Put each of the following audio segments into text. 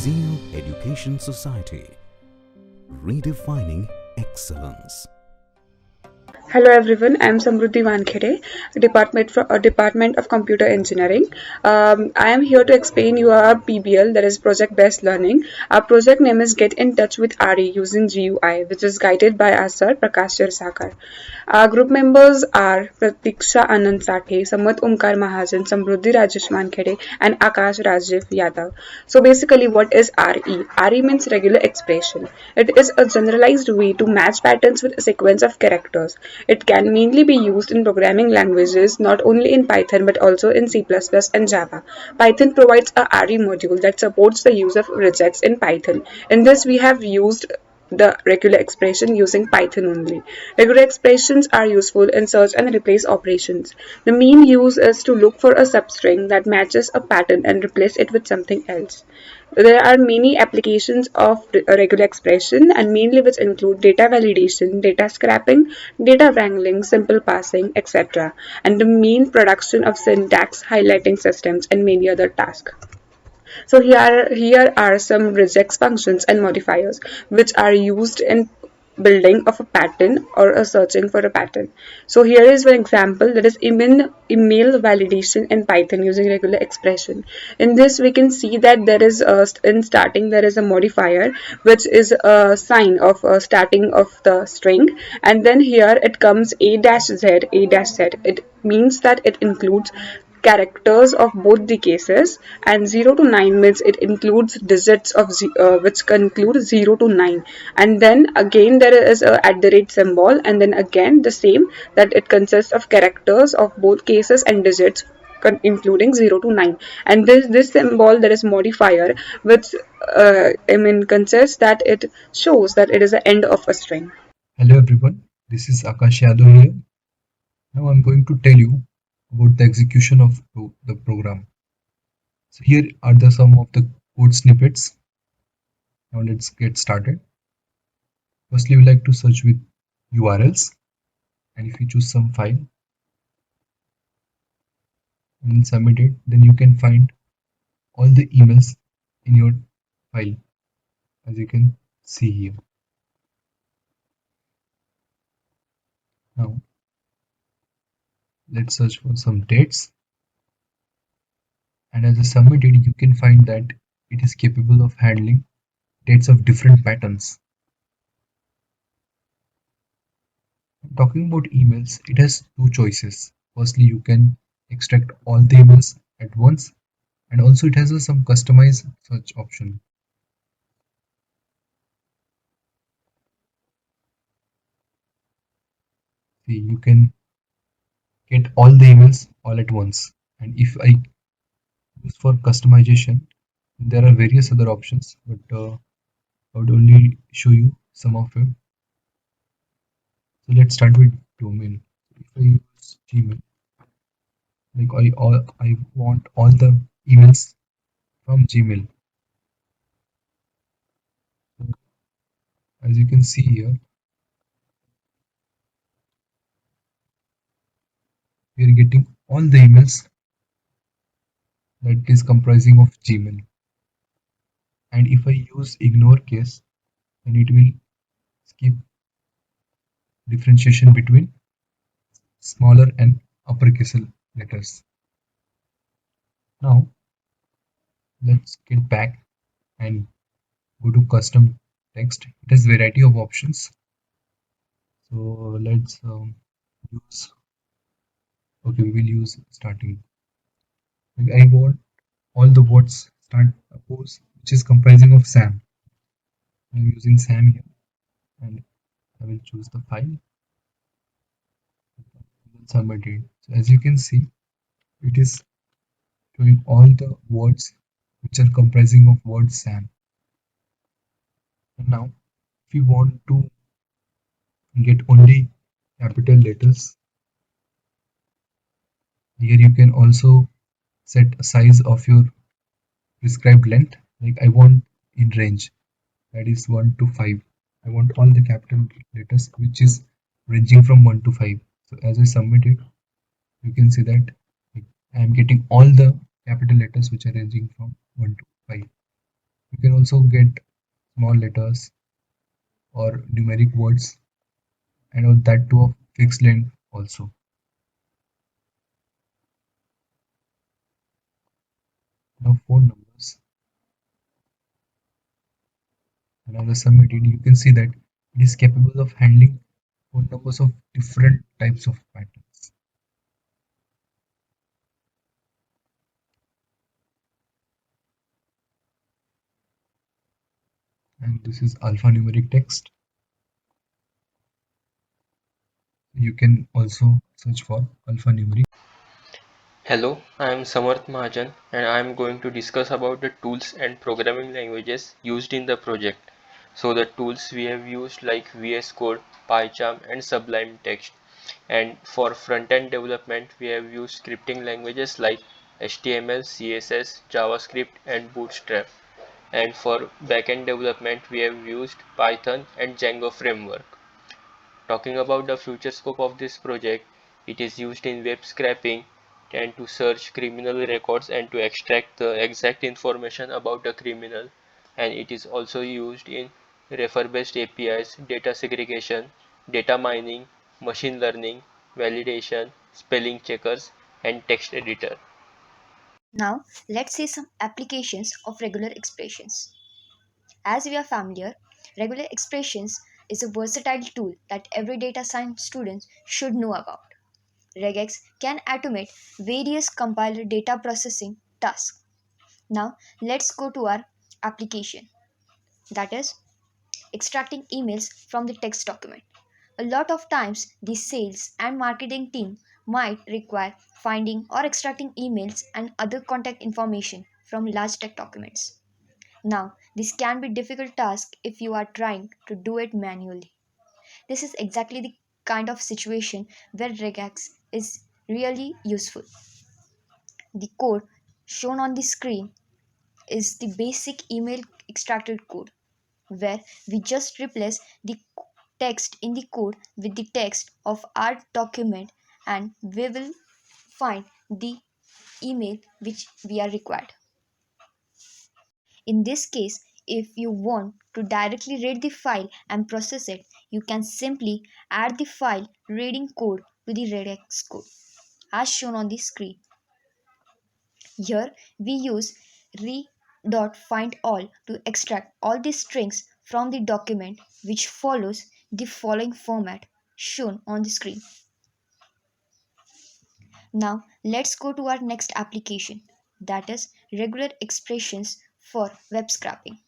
Zeo Education Society, redefining excellence. Hello everyone, I am Samruddhi Wankhede, Department of Computer Engineering. I am here to explain you our PBL, that is Project Based Learning. Our project name is Get in Touch with RE using GUI, which is guided by our sir Prakash Chirsakar. Our group members are Pratiksha Anand Sathe, Samat Omkar Mahajan, Samruddhi Rajesh Wankhede, and Akash Rajiv Yadav. So basically, what is RE? RE means regular expression. It is a generalized way to match patterns with a sequence of characters. It can mainly be used in programming languages, not only in Python but also in C++ and Java. Python provides a RE module that supports the use of regex in Python. In this, we have used the regular expression using Python only. Regular expressions are useful in search and replace operations. The main use is to look for a substring that matches a pattern and replace it with something else. There are many applications of regular expression and mainly which include data validation, data scraping, data wrangling, simple passing, etc. and the main production of syntax highlighting systems and many other tasks. So here are some regex functions and modifiers which are used in building of a pattern or a searching for a pattern. So here is one example, that is email validation in Python using regular expression. In this we can see that there is in starting there is a modifier which is a sign of starting of the string, and then here it comes a dash z. It means that it includes characters of both the cases, and 0 to 9 means it includes digits of which conclude 0 to 9, and then again there is a at the rate symbol, and then again the same, that it consists of characters of both cases and digits including 0 to 9, and this symbol, that is modifier, which consists that it shows that it is the end of a string. Hello everyone, this is Akash Yadav here. Now I'm going to tell you about the execution of the program. So here are some of the code snippets. Now let's get started. Firstly, we like to search with URLs, and if you choose some file and submit it, then you can find all the emails in your file, as you can see here. Now let's search for some dates, and as I submit it, you can find that it is capable of handling dates of different patterns. Talking about emails, it has two choices. Firstly, you can extract all the emails at once, and also it has some customized search option. See, you can get all the emails all at once, and if I use for customization, there are various other options, but I would only show you some of it. So let's start with domain. If I use Gmail, like I want all the emails from Gmail. So as you can see here, we are getting all the emails that is comprising of Gmail. And if I use ignore case, then it will skip differentiation between smaller and uppercase letters. Now let's get back and go to custom text. It has variety of options. So let's use, okay, we will use starting. Like I want all the words start a pose which is comprising of Sam. I'm using Sam here, and I will choose the file and then submit it. So as you can see, it is showing all the words which are comprising of word Sam. And now if you want to get only capital letters, here you can also set a size of your prescribed length. Like I want in range, that is 1 to 5. I want all the capital letters which is ranging from 1 to 5. So as I submit it, you can see that I am getting all the capital letters which are ranging from 1 to 5. You can also get small letters or numeric words, and that too of fixed length also. Now phone numbers, and on the submitted you can see that it is capable of handling phone numbers of different types of patterns. And this is alphanumeric text. You can also search for alphanumeric. Hello, I am Samarth Mahajan and I am going to discuss about the tools and programming languages used in the project. So the tools we have used like VS Code, PyCharm and Sublime Text. And for front-end development we have used scripting languages like HTML, CSS, JavaScript and Bootstrap. And for back-end development we have used Python and Django framework. Talking about the future scope of this project, it is used in web scraping and to search criminal records and to extract the exact information about the criminal, and it is also used in refer-based APIs, data segregation, data mining, machine learning, validation, spelling checkers, and text editor. Now, let's see some applications of regular expressions. As we are familiar, regular expressions is a versatile tool that every data science student should know about. Regex can automate various compiler data processing tasks. Now, let's go to our application, that is, extracting emails from the text document. A lot of times, the sales and marketing team might require finding or extracting emails and other contact information from large text documents. Now, this can be a difficult task if you are trying to do it manually. This is exactly the kind of situation where regex is really useful. The code shown on the screen is the basic email extracted code, where we just replace the text in the code with the text of our document, and we will find the email which we are required. In this case, if you want to directly read the file and process it, you can simply add the file reading code to the regex code as shown on the screen. Here we use re.findAll to extract all the strings from the document, which follows the following format shown on the screen. Now let's go to our next application, that is regular expressions for web scraping.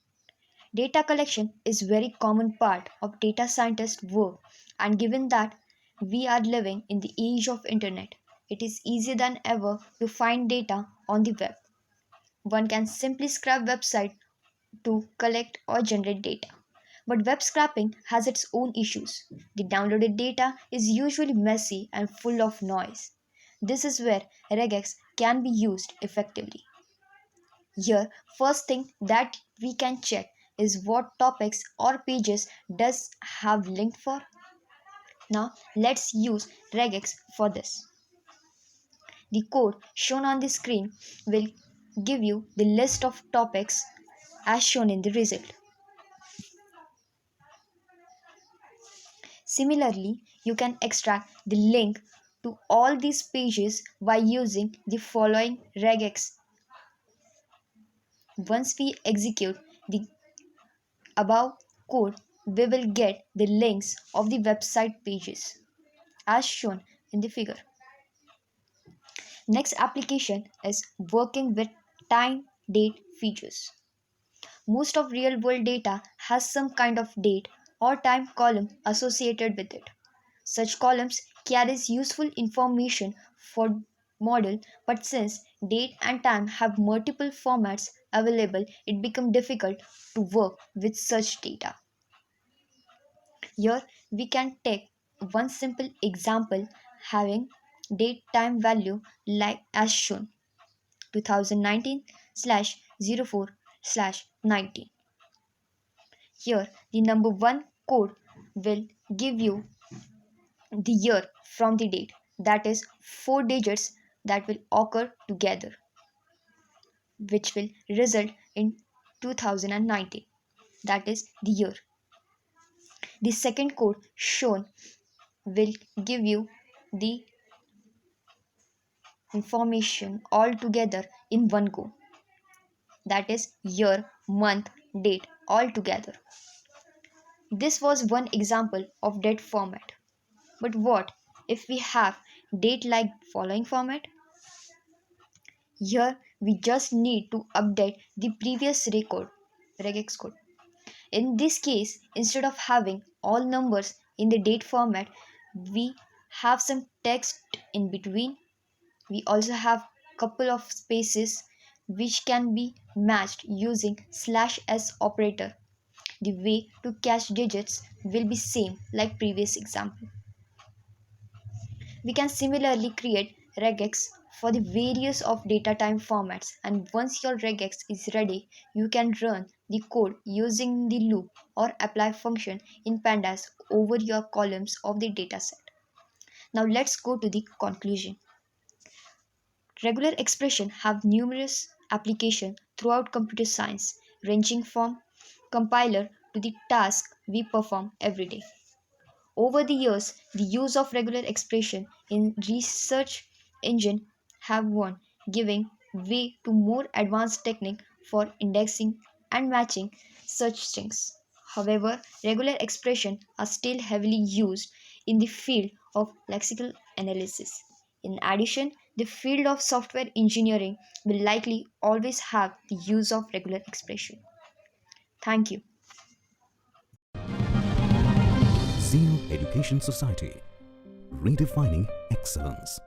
Data collection is very common part of data scientist work, and given that we are living in the age of internet, it is easier than ever to find data on the web. One can simply scrap website to collect or generate data. But web scraping has its own issues. The downloaded data is usually messy and full of noise. This is where regex can be used effectively. Here, first thing that we can check is what topics or pages does have linked for. Now, let's use regex for this. The code shown on the screen will give you the list of topics as shown in the result. Similarly, you can extract the link to all these pages by using the following regex. Once we execute the above code, we will get the links of the website pages as shown in the figure. Next application is working with time date features. Most of real world data has some kind of date or time column associated with it. Such columns carries useful information for model, but since date and time have multiple formats available, it becomes difficult to work with such data. Here we can take one simple example having date time value like as shown 2019 slash 04 slash 19. Here the number one code will give you the year from the date, that is four digits that will occur together, which will result in 2019. That is the year. The second code shown will give you the information all together in one go. That is year, month, date all together. This was one example of date format. But what if we have date like following format? Here we just need to update the previous record, regex code. In this case, instead of having all numbers in the date format, we have some text in between. We also have couple of spaces which can be matched using /s operator. The way to catch digits will be same like previous example. We can similarly create regex for the various of data type formats, and once your regex is ready, you can run the code using the loop or apply function in pandas over your columns of the dataset. Now let's go to the conclusion. Regular expression have numerous applications throughout computer science, ranging from compiler to the task we perform every day. Over the years, the use of regular expression in research engine have won, giving way to more advanced technique for indexing and matching search strings. However, regular expression are still heavily used in the field of lexical analysis. In addition, the field of software engineering will likely always have the use of regular expression. Thank you. Zeno Education Society, redefining excellence.